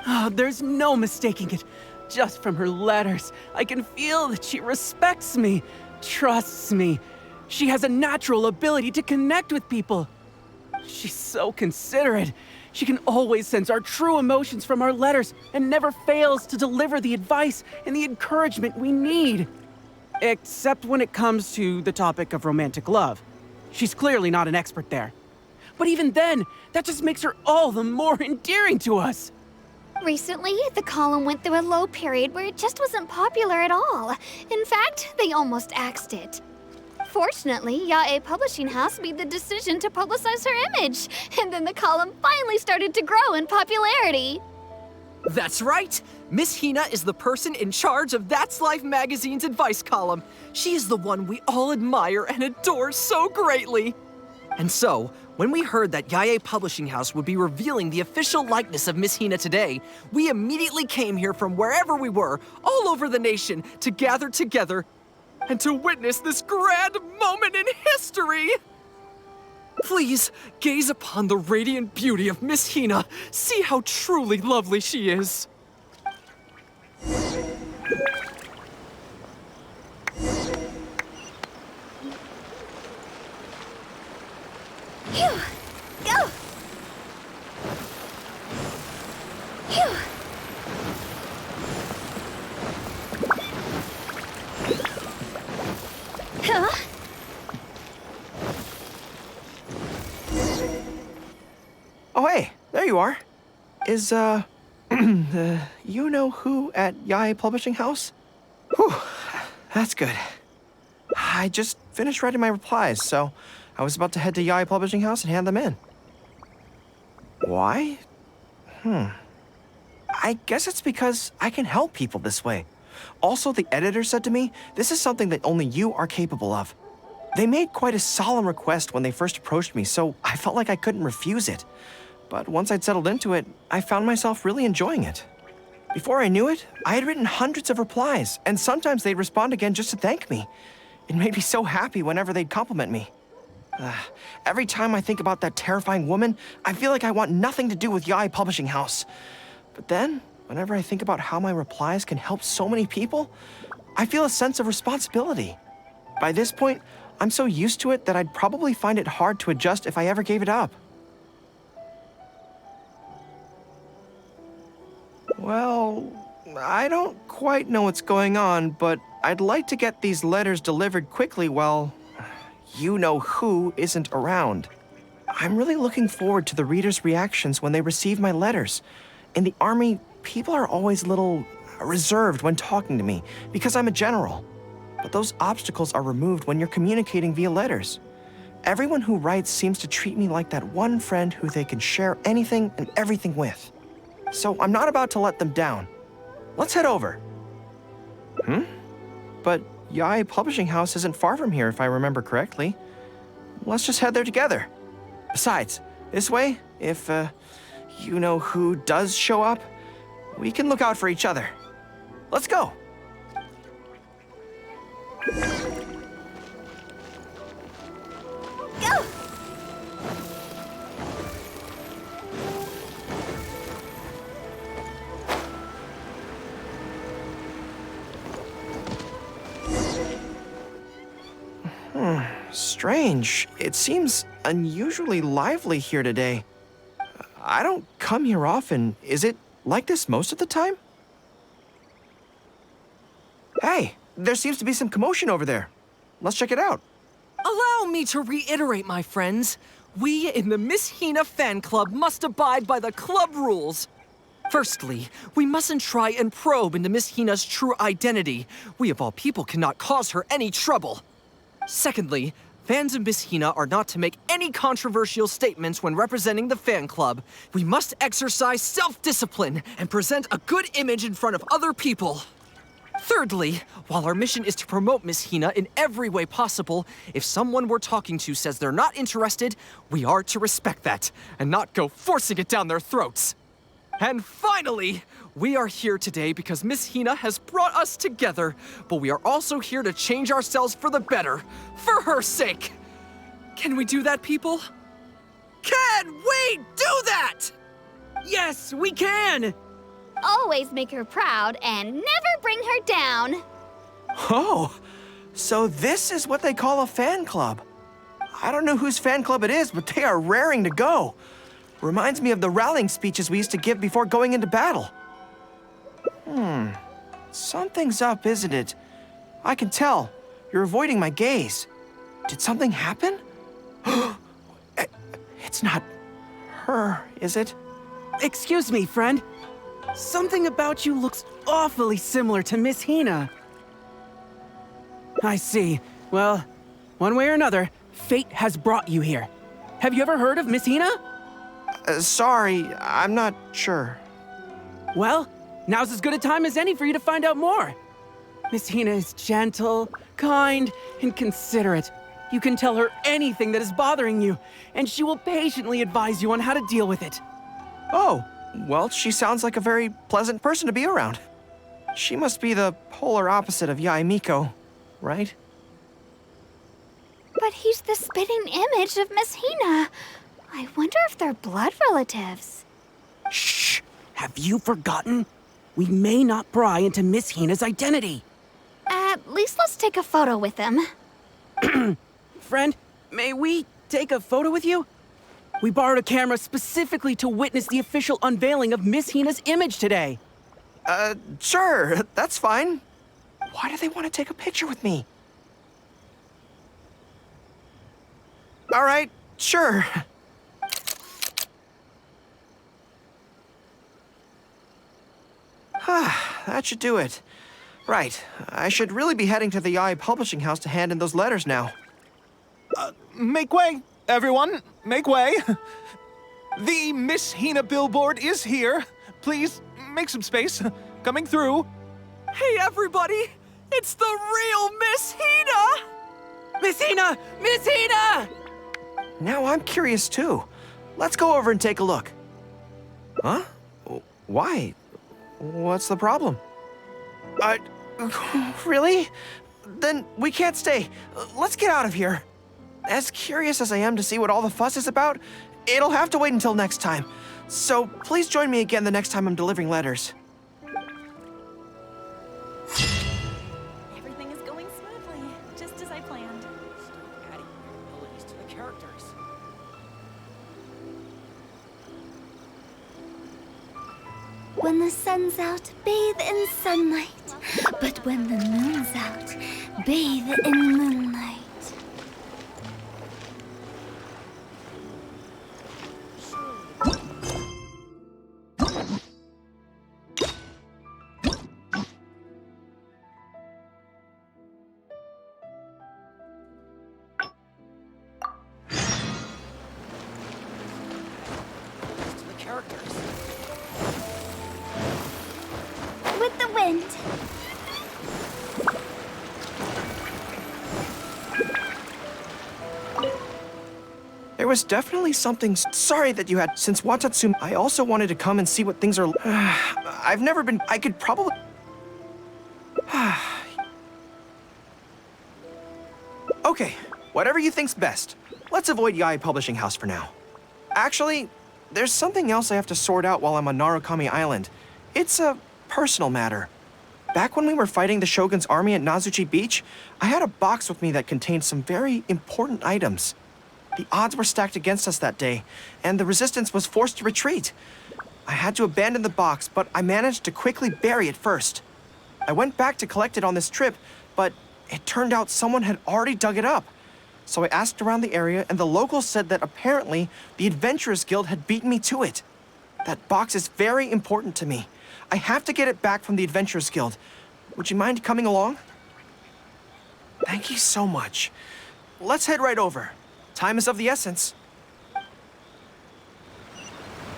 Oh, there's no mistaking it. Just from her letters, I can feel that she respects me, trusts me. She has a natural ability to connect with people. She's so considerate. She can always sense our true emotions from our letters and never fails to deliver the advice and the encouragement we need. Except when it comes to the topic of romantic love. She's clearly not an expert there. But even then, that just makes her all the more endearing to us. Recently, the column went through a low period where it just wasn't popular at all. In fact, they almost axed it. Fortunately, Yae Publishing House made the decision to publicize her image, and then the column finally started to grow in popularity. That's right! Miss Hina is the person in charge of That's Life magazine's advice column. She is the one we all admire and adore so greatly. And so, when we heard that Yae Publishing House would be revealing the official likeness of Miss Hina today, we immediately came here from wherever we were, all over the nation, to gather together and to witness this grand moment in history! Please, gaze upon the radiant beauty of Miss Hina. See how truly lovely she is. Phew! Go! Huh? Oh, hey, there you are. Is, the you-know-who at Yae Publishing House? Whew, that's good. I just finished writing my replies, so I was about to head to Yae Publishing House and hand them in. Why? I guess it's because I can help people this way. Also, the editor said to me, this is something that only you are capable of. They made quite a solemn request when they first approached me, so I felt like I couldn't refuse it. But once I'd settled into it, I found myself really enjoying it. Before I knew it, I had written hundreds of replies, and sometimes they'd respond again just to thank me. It made me so happy whenever they'd compliment me. Every time I think about that terrifying woman, I feel like I want nothing to do with Yae Publishing House. But then, whenever I think about how my replies can help so many people, I feel a sense of responsibility. By this point, I'm so used to it that I'd probably find it hard to adjust if I ever gave it up. Well, I don't quite know what's going on, but I'd like to get these letters delivered quickly while you-know-who isn't around. I'm really looking forward to the readers' reactions when they receive my letters. In the army, people are always a little reserved when talking to me because I'm a general. But those obstacles are removed when you're communicating via letters. Everyone who writes seems to treat me like that one friend who they can share anything and everything with. So I'm not about to let them down. Let's head over. But Yae Publishing House isn't far from here, if I remember correctly. Let's just head there together. Besides, this way, if you-know-who does show up, we can look out for each other. Let's go. Go! Strange. It seems unusually lively here today. I don't come here often. Is it like this most of the time? Hey, there seems to be some commotion over there. Let's check it out. Allow me to reiterate, my friends. We in the Miss Hina fan club must abide by the club rules. Firstly, we mustn't try and probe into Miss Hina's true identity. We of all people cannot cause her any trouble. Secondly, fans of Miss Hina are not to make any controversial statements when representing the fan club. We must exercise self-discipline and present a good image in front of other people. Thirdly, while our mission is to promote Miss Hina in every way possible, if someone we're talking to says they're not interested, we are to respect that and not go forcing it down their throats. And finally, we are here today because Miss Hina has brought us together, but we are also here to change ourselves for the better, for her sake. Can we do that, people? Can we do that? Yes, we can! Always make her proud and never bring her down. Oh, so this is what they call a fan club. I don't know whose fan club it is, but they are raring to go. Reminds me of the rallying speeches we used to give before going into battle. Something's up, isn't it? I can tell. You're avoiding my gaze. Did something happen? It's not her, is it? Excuse me, friend. Something about you looks awfully similar to Miss Hina. I see. Well, one way or another, fate has brought you here. Have you ever heard of Miss Hina? Sorry, I'm not sure. Well, now's as good a time as any for you to find out more. Miss Hina is gentle, kind, and considerate. You can tell her anything that is bothering you, and she will patiently advise you on how to deal with it. Oh, well, she sounds like a very pleasant person to be around. She must be the polar opposite of Yae Miko, right? But he's the spitting image of Miss Hina. I wonder if they're blood relatives. Shh! Have you forgotten? We may not pry into Miss Hina's identity. At least let's take a photo with him. Friend, may we take a photo with you? We borrowed a camera specifically to witness the official unveiling of Miss Hina's image today. Sure, that's fine. Why do they want to take a picture with me? All right, sure. That should do it. Right, I should really be heading to the Yai Publishing House to hand in those letters now. Make way, everyone. Make way. The Miss Hina billboard is here. Please, make some space. Coming through. Hey, everybody! It's the real Miss Hina! Miss Hina! Miss Hina! Now I'm curious too. Let's go over and take a look. Huh? Why? What's the problem? Really? Then we can't stay. Let's get out of here. As curious as I am to see what all the fuss is about, it'll have to wait until next time. So please join me again the next time I'm delivering letters. Everything is going smoothly, just as I planned. Adding new abilities to the characters. When the sun's out, bathe in sunlight. But when the moon's out, bathe in moonlight. To the characters. With the wind. There was definitely something sorry that you had. Since Watatsumi, I also wanted to come and see what things are. I've never been. I could probably. Okay, whatever you think's best. Let's avoid Yai Publishing House for now. Actually, there's something else I have to sort out while I'm on Narukami Island. It's a personal matter. Back when we were fighting the Shogun's army at Nazuchi Beach, I had a box with me that contained some very important items. The odds were stacked against us that day, and the resistance was forced to retreat. I had to abandon the box, but I managed to quickly bury it first. I went back to collect it on this trip, but it turned out someone had already dug it up. So I asked around the area, and the locals said that apparently the Adventurers Guild had beaten me to it. That box is very important to me. I have to get it back from the Adventurers Guild. Would you mind coming along? Thank you so much. Let's head right over. Time is of the essence.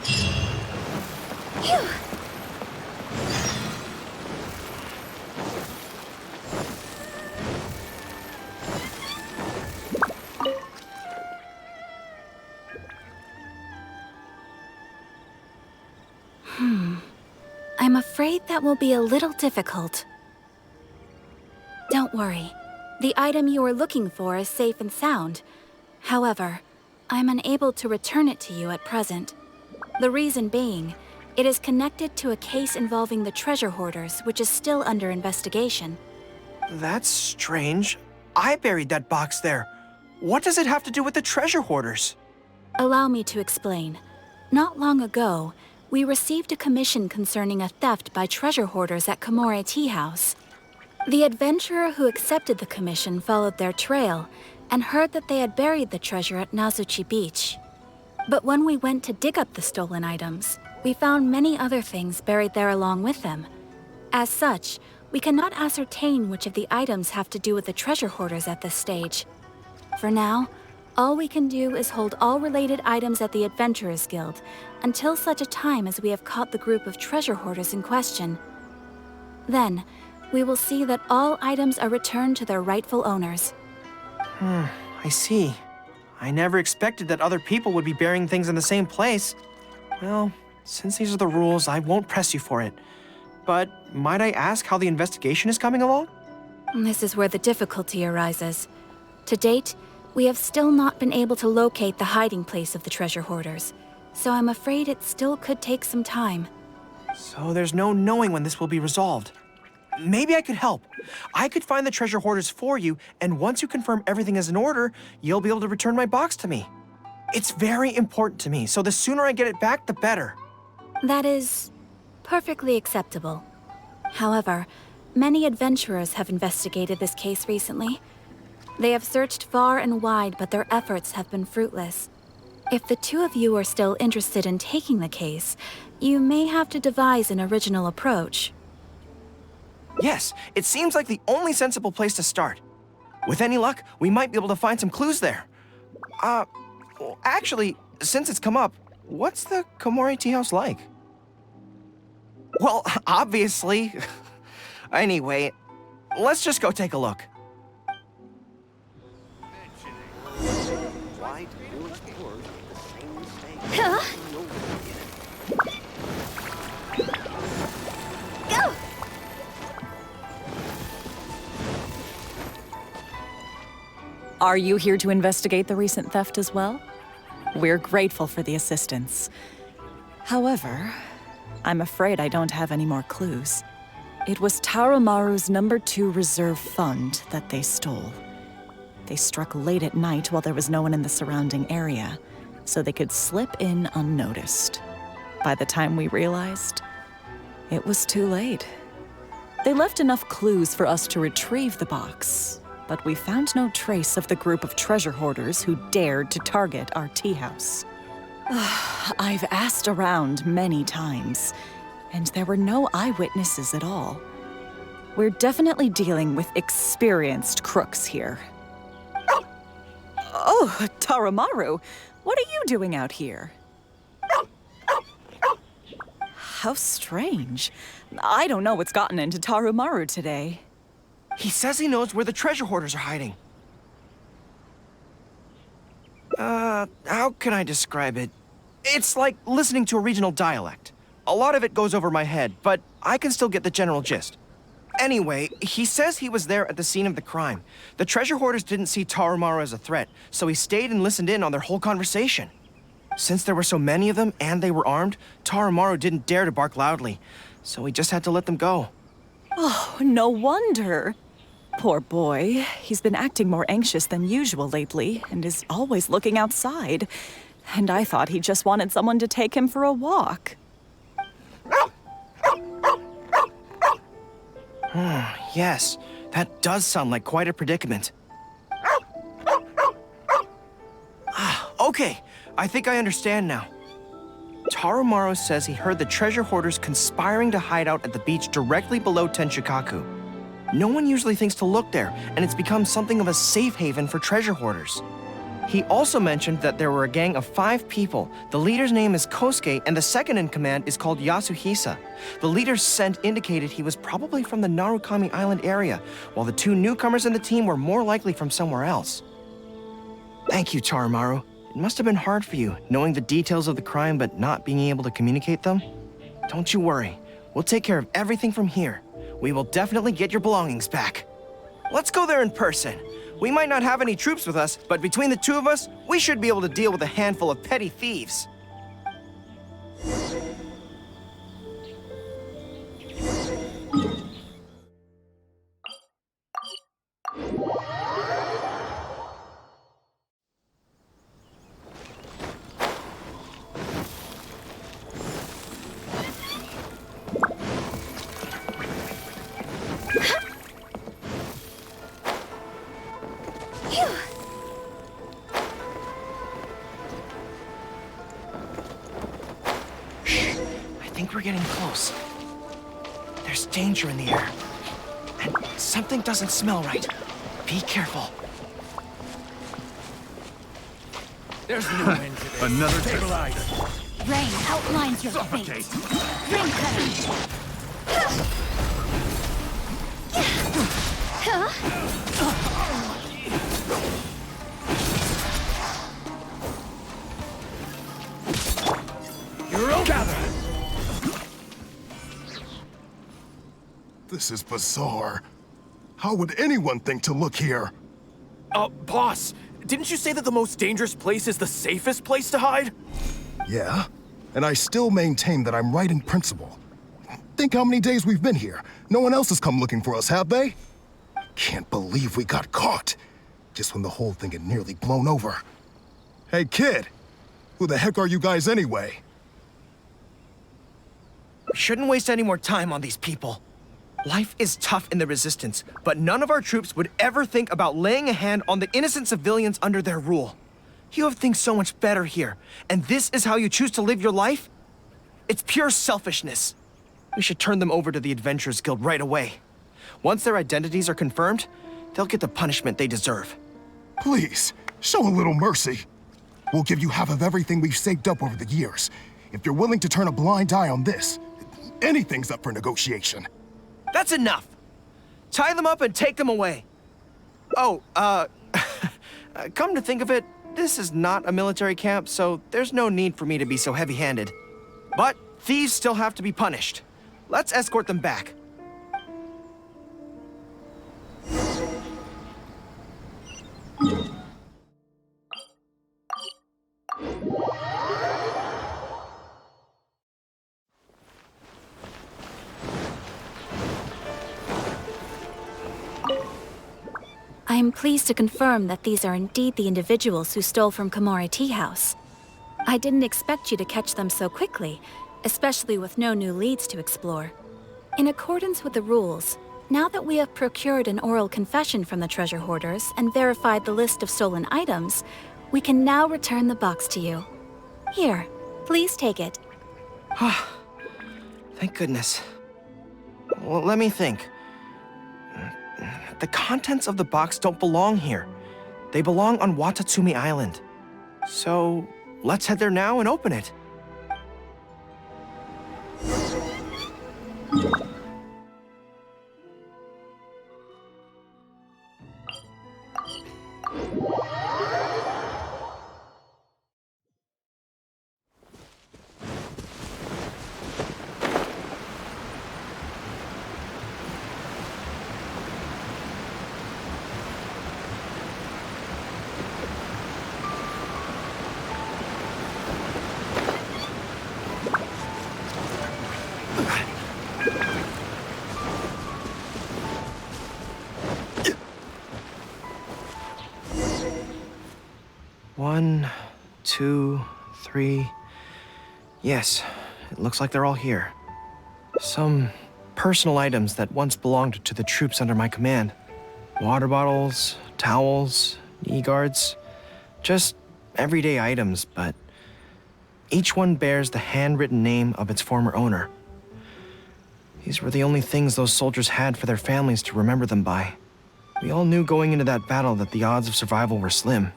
Phew! I'm afraid that will be a little difficult. Don't worry. The item you are looking for is safe and sound. However, I'm unable to return it to you at present. The reason being, it is connected to a case involving the treasure hoarders, which is still under investigation. That's strange. I buried that box there. What does it have to do with the treasure hoarders? Allow me to explain. Not long ago, we received a commission concerning a theft by treasure hoarders at Komore Tea House. The adventurer who accepted the commission followed their trail and heard that they had buried the treasure at Nazuchi Beach. But when we went to dig up the stolen items, we found many other things buried there along with them. As such, we cannot ascertain which of the items have to do with the treasure hoarders at this stage. For now, all we can do is hold all related items at the Adventurers Guild until such a time as we have caught the group of treasure hoarders in question. Then, we will see that all items are returned to their rightful owners. I see. I never expected that other people would be burying things in the same place. Well, since these are the rules, I won't press you for it. But might I ask how the investigation is coming along? This is where the difficulty arises. To date, we have still not been able to locate the hiding place of the treasure hoarders, so I'm afraid it still could take some time. So there's no knowing when this will be resolved. Maybe I could help. I could find the treasure hoarders for you, and once you confirm everything is in order, you'll be able to return my box to me. It's very important to me, so the sooner I get it back, the better. That is perfectly acceptable. However, many adventurers have investigated this case recently. They have searched far and wide, but their efforts have been fruitless. If the two of you are still interested in taking the case, you may have to devise an original approach. Yes, it seems like the only sensible place to start. With any luck, we might be able to find some clues there. Well, actually, since it's come up, what's the Komori tea house like? Well, obviously. Anyway, let's just go take a look. Huh? Go! Are you here to investigate the recent theft as well? We're grateful for the assistance. However, I'm afraid I don't have any more clues. It was Tarumaru's #2 reserve fund that they stole. They struck late at night while there was no one in the surrounding area, so they could slip in unnoticed. By the time we realized, it was too late. They left enough clues for us to retrieve the box, but we found no trace of the group of treasure hoarders who dared to target our tea house. I've asked around many times, and there were no eyewitnesses at all. We're definitely dealing with experienced crooks here. Oh, Tarumaru, what are you doing out here? How strange. I don't know what's gotten into Tarumaru today. He says he knows where the treasure hoarders are hiding. How can I describe it? It's like listening to a regional dialect. A lot of it goes over my head, but I can still get the general gist. Anyway, he says he was there at the scene of the crime. The treasure hoarders didn't see Tarumaru as a threat, so he stayed and listened in on their whole conversation. Since there were so many of them and they were armed, Tarumaru didn't dare to bark loudly, so he just had to let them go. Oh, no wonder. Poor boy. He's been acting more anxious than usual lately and is always looking outside. And I thought he just wanted someone to take him for a walk. Yes, that does sound like quite a predicament. Okay, I think I understand now. Tarumaru says he heard the treasure hoarders conspiring to hide out at the beach directly below Tenshikaku. No one usually thinks to look there, and it's become something of a safe haven for treasure hoarders. He also mentioned that there were a gang of 5 people. The leader's name is Kosuke, and the second in command is called Yasuhisa. The leader's scent indicated he was probably from the Narukami Island area, while the 2 newcomers in the team were more likely from somewhere else. Thank you, Tarumaru. It must have been hard for you, knowing the details of the crime but not being able to communicate them. Don't you worry. We'll take care of everything from here. We will definitely get your belongings back. Let's go there in person. We might not have any troops with us, but between the 2 of us, we should be able to deal with a handful of petty thieves. We're getting close. There's danger in the air. And something doesn't smell right. Be careful. There's no end to this. Another Stabilize. Rain outlines your fate. Rain You're all gathered. This is bizarre. How would anyone think to look here? Boss, didn't you say that the most dangerous place is the safest place to hide? Yeah, and I still maintain that I'm right in principle. Think how many days we've been here. No one else has come looking for us, have they? Can't believe we got caught. Just when the whole thing had nearly blown over. Hey, kid! Who the heck are you guys anyway? We shouldn't waste any more time on these people. Life is tough in the Resistance, but none of our troops would ever think about laying a hand on the innocent civilians under their rule. You have things so much better here, and this is how you choose to live your life? It's pure selfishness. We should turn them over to the Adventurers Guild right away. Once their identities are confirmed, they'll get the punishment they deserve. Please, show a little mercy. We'll give you half of everything we've saved up over the years. If you're willing to turn a blind eye on this, anything's up for negotiation. That's enough! Tie them up and take them away. Oh, come to think of it, this is not a military camp, so there's no need for me to be so heavy-handed. But thieves still have to be punished. Let's escort them back. I am pleased to confirm that these are indeed the individuals who stole from Komori Tea House. I didn't expect you to catch them so quickly, especially with no new leads to explore. In accordance with the rules, now that we have procured an oral confession from the treasure hoarders and verified the list of stolen items, we can now return the box to you. Here, please take it. Thank goodness. Well, let me think. The contents of the box don't belong here. They belong on Watatsumi Island. So, let's head there now and open it. One, two, three. Yes, it looks like they're all here. Some personal items that once belonged to the troops under my command. Water bottles, towels, knee guards. Just everyday items, but each one bears the handwritten name of its former owner. These were the only things those soldiers had for their families to remember them by. We all knew going into that battle that the odds of survival were slim.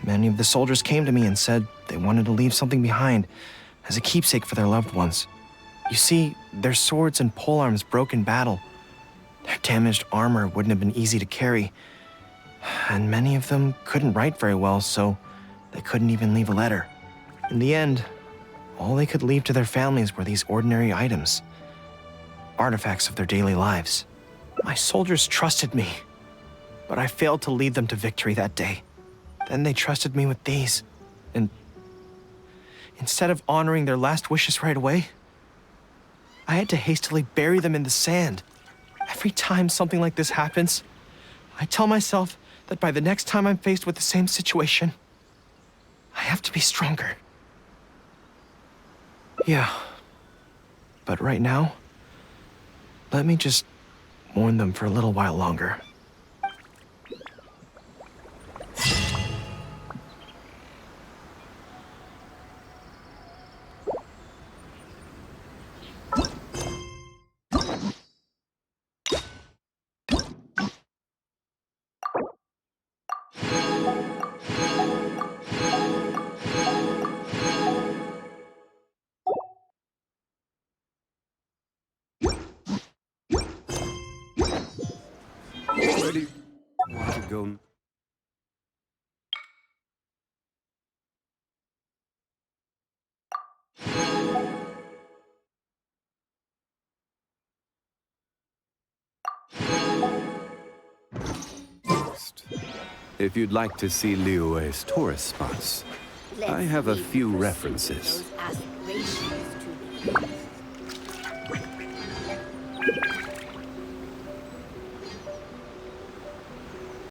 Many of the soldiers came to me and said they wanted to leave something behind as a keepsake for their loved ones. You see, their swords and polearms broke in battle. Their damaged armor wouldn't have been easy to carry. And many of them couldn't write very well, so they couldn't even leave a letter. In the end, all they could leave to their families were these ordinary items. Artifacts of their daily lives. My soldiers trusted me, but I failed to lead them to victory that day. Then they trusted me with these, and instead of honoring their last wishes right away, I had to hastily bury them in the sand. Every time something like this happens, I tell myself that by the next time I'm faced with the same situation, I have to be stronger. Yeah, but right now, let me just mourn them for a little while longer. Where do you want to go? If you'd like to see Liyue's tourist spots, I have a few references. Aspirations to the